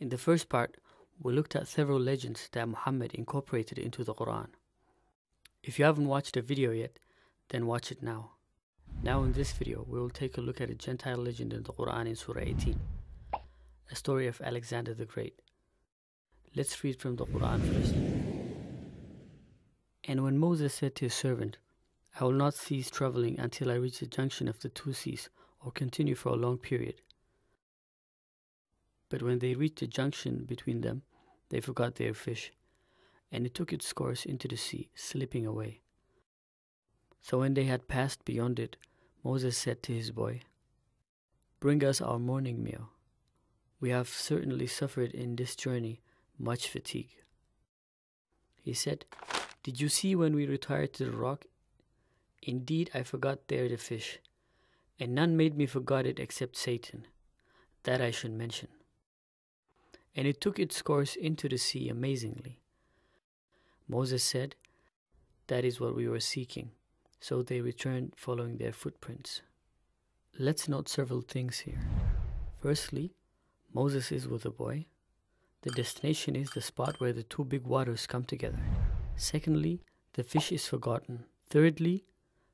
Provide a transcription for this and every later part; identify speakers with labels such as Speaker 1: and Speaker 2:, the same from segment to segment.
Speaker 1: In the first part, we looked at several legends that Muhammad incorporated into the Quran. If you haven't watched the video yet, then watch it now. Now in this video, we will take a look at a Gentile legend in the Quran in Surah 18, a story of Alexander the Great. Let's read from the Quran first. And when Moses said to his servant, I will not cease traveling until I reach the junction of the two seas, or continue for a long period. But when they reached the junction between them, they forgot their fish, and it took its course into the sea, slipping away. So when they had passed beyond it, Moses said to his boy, Bring us our morning meal. We have certainly suffered in this journey much fatigue. He said, Did you see when we retired to the rock? Indeed, I forgot there the fish, and none made me forget it except Satan. That I should mention. And it took its course into the sea amazingly. Moses said, That is what we were seeking. So they returned following their footprints. Let's note several things here. Firstly, Moses is with a boy. The destination is the spot where the two big waters come together. Secondly, the fish is forgotten. Thirdly,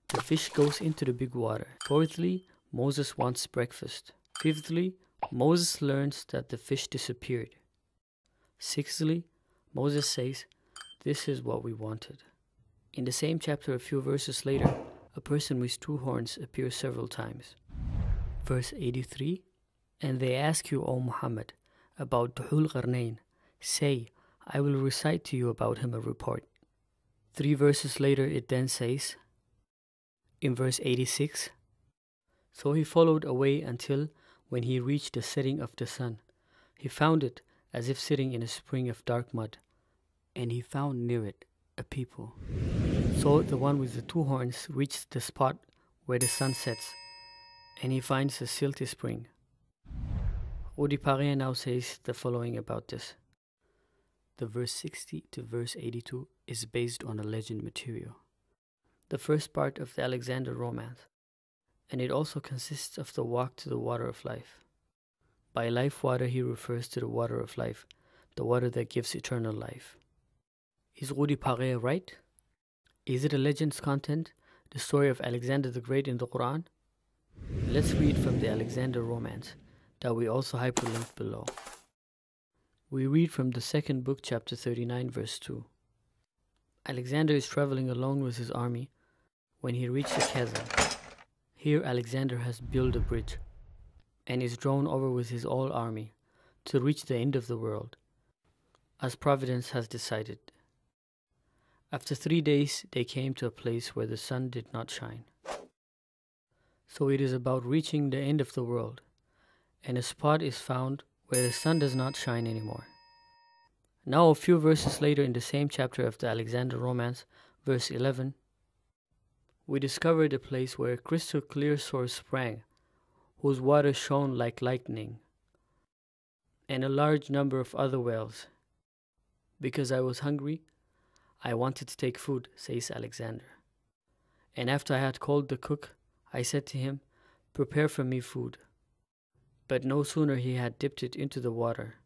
Speaker 1: the fish goes into the big water. Fourthly, Moses wants breakfast. Fifthly, Moses learns that the fish disappeared. Sixthly, Moses says, This is what we wanted. In the same chapter, a few verses later, a person with two horns appears several times. Verse 83, And they ask you, O Muhammad, about Dhul Qarnayn. Say, I will recite to you about him a report. 3 verses later, it then says, in verse 86, So he followed away until, when he reached the setting of the sun, he found it as if sitting in a spring of dark mud, and he found near it a people. So the one with the two horns reached the spot where the sun sets, and he finds a silty spring. Rudi Paré now says the following about this. The verse 60 to verse 82 is based on a legend material, the first part of the Alexander romance, and it also consists of the walk to the water of life. By life water he refers to the water of life, the water that gives eternal life. Is Rudi Paré right? Is it a legend's content, the story of Alexander the Great in the Quran? Let's read from the Alexander romance that we also hyperlink below. We read from the second book, chapter 39, verse 2. Alexander is traveling alone with his army when he reached a chasm. Here Alexander has built a bridge and is drawn over with his whole army to reach the end of the world, as Providence has decided. After 3 days, they came to a place where the sun did not shine. So it is about reaching the end of the world, and a spot is found where the sun does not shine anymore. Now a few verses later in the same chapter of the Alexander romance, verse 11, we discovered a place where a crystal clear source sprang, whose water shone like lightning, and a large number of other wells. Because I was hungry, I wanted to take food, says Alexander. And after I had called the cook, I said to him, Prepare for me food. But no sooner he had dipped it into the water,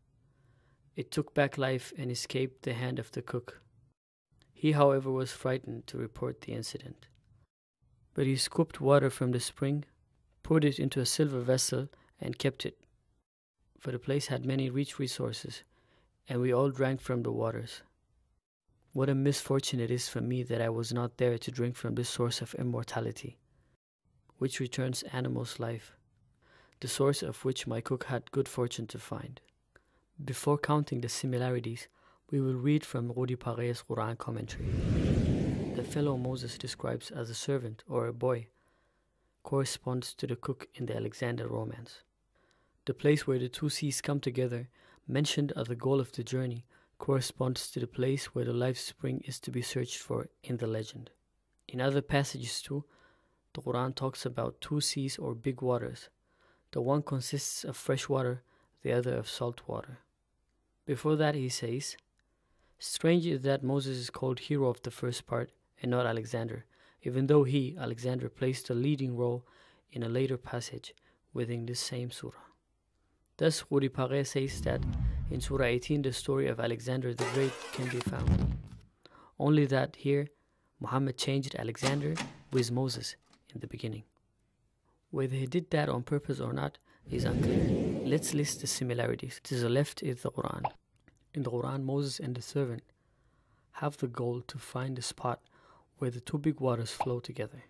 Speaker 1: it took back life and escaped the hand of the cook. He, however, was frightened to report the incident. But he scooped water from the spring, poured it into a silver vessel, and kept it. For the place had many rich resources, and we all drank from the waters. What a misfortune it is for me that I was not there to drink from this source of immortality, which returns animals life, the source of which my cook had good fortune to find. Before counting the similarities, we will read from Rudi Paré's Quran commentary. The fellow Moses describes as a servant or a boy corresponds to the cook in the Alexander romance. The place where the two seas come together, mentioned as the goal of the journey, corresponds to the place where the life spring is to be searched for in the legend. In other passages too, the Quran talks about two seas or big waters. The one consists of fresh water, the other of salt water. Before that he says, Strange is that Moses is called hero of the first part and not Alexander, even though he, Alexander, plays the leading role in a later passage within this same surah. Thus, Rudi Paré says that In Surah 18, the story of Alexander the Great can be found. Only that here, Muhammad changed Alexander with Moses in the beginning. Whether he did that on purpose or not is unclear. Let's list the similarities. To the left is the Quran. In the Quran, Moses and the servant have the goal to find the spot where the two big waters flow together.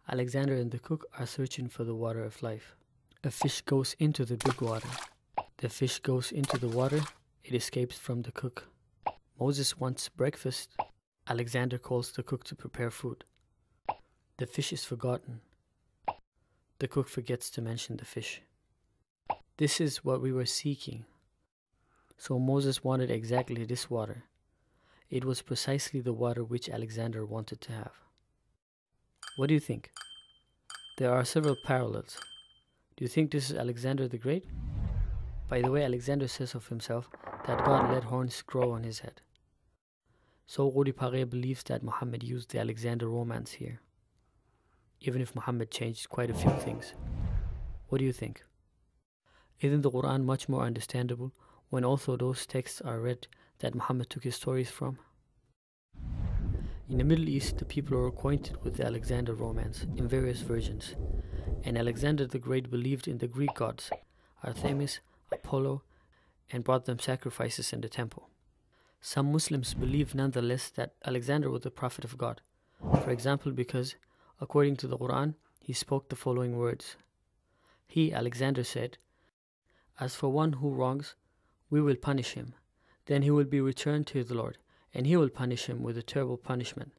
Speaker 1: Alexander and the cook are searching for the water of life. A fish goes into the big water. The fish goes into the water, it escapes from the cook. Moses wants breakfast. Alexander calls the cook to prepare food. The fish is forgotten. The cook forgets to mention the fish. This is what we were seeking. So Moses wanted exactly this water. It was precisely the water which Alexander wanted to have. What do you think? There are several parallels. Do you think this is Alexander the Great? By the way, Alexander says of himself that God let horns grow on his head. So Rudi Paré believes that Muhammad used the Alexander romance here, even if Muhammad changed quite a few things. What do you think? Isn't the Quran much more understandable when also those texts are read that Muhammad took his stories from? In the Middle East, the people are acquainted with the Alexander romance in various versions, and Alexander the Great believed in the Greek gods, Artemis, Apollo, and brought them sacrifices in the temple. Some Muslims believe nonetheless that Alexander was the prophet of God, for example because, according to the Quran, he spoke the following words. He, Alexander, said, "As for one who wrongs, we will punish him. Then he will be returned to the Lord, and he will punish him with a terrible punishment.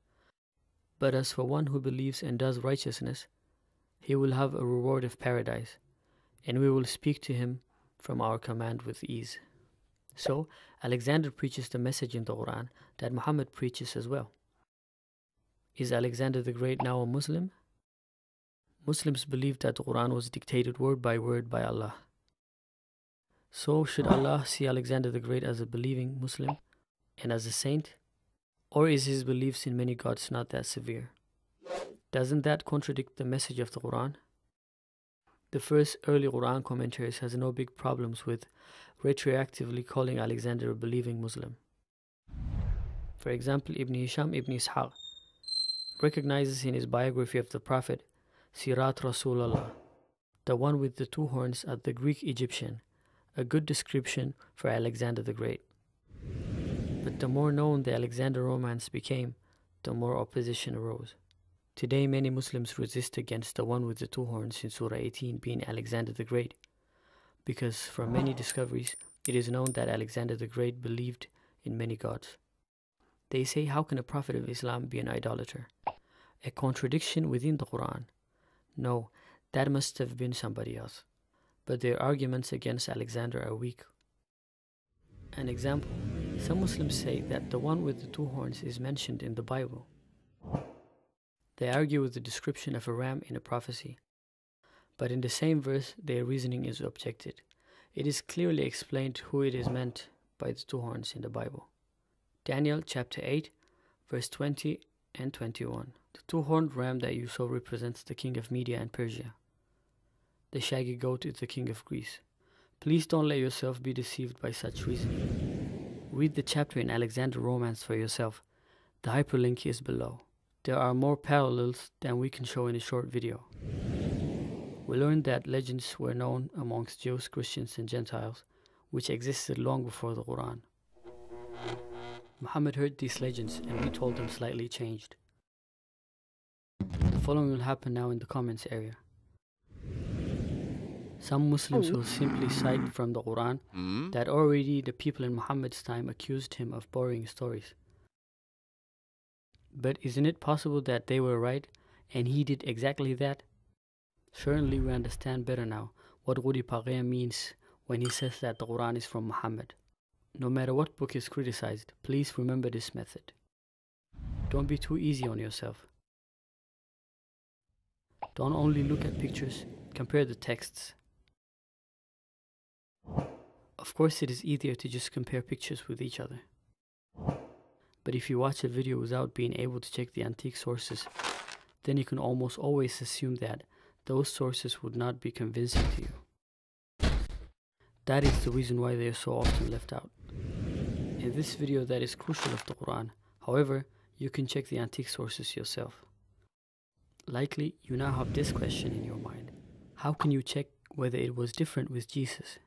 Speaker 1: But as for one who believes and does righteousness, he will have a reward of paradise, and we will speak to him from our command with ease." So, Alexander preaches the message in the Quran that Muhammad preaches as well. Is Alexander the Great now a Muslim? Muslims believe that the Quran was dictated word by word by Allah. So, should Allah see Alexander the Great as a believing Muslim and as a saint? Or is his beliefs in many gods not that severe? Doesn't that contradict the message of the Quran? The first early Quran commentaries has no big problems with retroactively calling Alexander a believing Muslim. For example, Ibn Hisham Ibn Ishaq recognizes in his biography of the Prophet, Sirat Rasulullah, the one with the two horns at the Greek Egyptian, a good description for Alexander the Great. But the more known the Alexander romance became, the more opposition arose. Today many Muslims resist against the one with the two horns in Surah 18 being Alexander the Great, because from many discoveries it is known that Alexander the Great believed in many gods. They say, how can a prophet of Islam be an idolater? A contradiction within the Quran. No, that must have been somebody else. But their arguments against Alexander are weak. An example, some Muslims say that the one with the two horns is mentioned in the Bible. They argue with the description of a ram in a prophecy. But in the same verse, their reasoning is objected. It is clearly explained who it is meant by the two horns in the Bible. Daniel chapter 8, verse 20 and 21. The two-horned ram that you saw represents the king of Media and Persia. The shaggy goat is the king of Greece. Please don't let yourself be deceived by such reasoning. Read the chapter in Alexander Romance for yourself. The hyperlink is below. There are more parallels than we can show in a short video. We learned that legends were known amongst Jews, Christians, and Gentiles, which existed long before the Quran. Muhammad heard these legends and we told them slightly changed. The following will happen now in the comments area. Some Muslims will simply cite from the Quran that already the people in Muhammad's time accused him of borrowing stories. But isn't it possible that they were right and he did exactly that? Certainly we understand better now what Rudi Paré means when he says that the Quran is from Muhammad. No matter what book is criticized, please remember this method. Don't be too easy on yourself. Don't only look at pictures, compare the texts. Of course it is easier to just compare pictures with each other. But if you watch a video without being able to check the antique sources, then you can almost always assume that those sources would not be convincing to you. That is the reason why they are so often left out. In this video, that is crucial of the Quran. However, you can check the antique sources yourself. Likely, you now have this question in your mind. How can you check whether it was different with Jesus?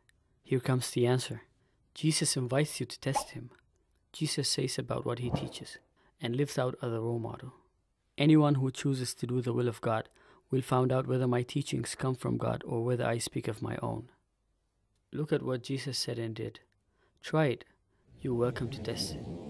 Speaker 1: Here comes the answer. Jesus invites you to test him. Jesus says about what he teaches and lives out as a role model. Anyone who chooses to do the will of God will find out whether my teachings come from God or whether I speak of my own. Look at what Jesus said and did. Try it. You're welcome to test it.